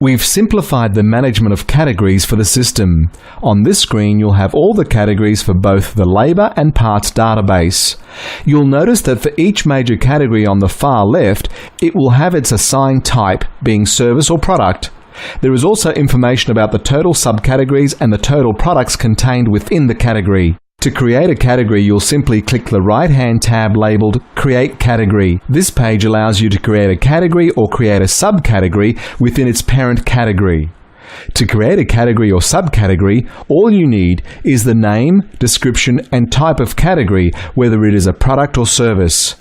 We've simplified the management of categories for the system. On this screen you'll have all the categories for both the labour and parts database. You'll notice that for each major category on the far left, it will have its assigned type, being service or product. There is also information about the total subcategories and the total products contained within the category. To create a category, you'll simply click the right-hand tab labelled Create Category. This page allows you to create a category or create a subcategory within its parent category. To create a category or subcategory, all you need is the name, description and type of category, whether it is a product or service.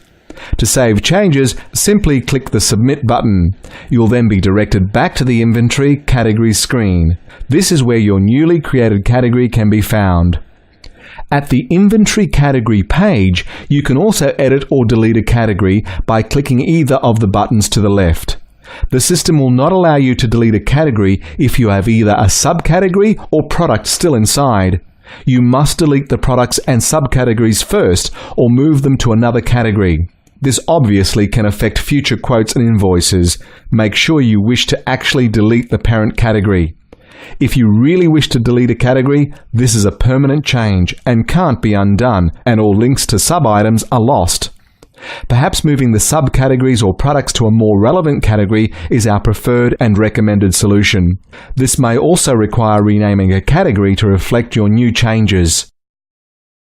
To save changes, simply click the Submit button. You'll then be directed back to the Inventory Categories screen. This is where your newly created category can be found. At the Inventory Category page, you can also edit or delete a category by clicking either of the buttons to the left. The system will not allow you to delete a category if you have either a subcategory or product still inside. You must delete the products and subcategories first or move them to another category. This obviously can affect future quotes and invoices. Make sure you wish to actually delete the parent category. If you really wish to delete a category, this is a permanent change and can't be undone, and all links to sub-items are lost. Perhaps moving the subcategories or products to a more relevant category is our preferred and recommended solution. This may also require renaming a category to reflect your new changes.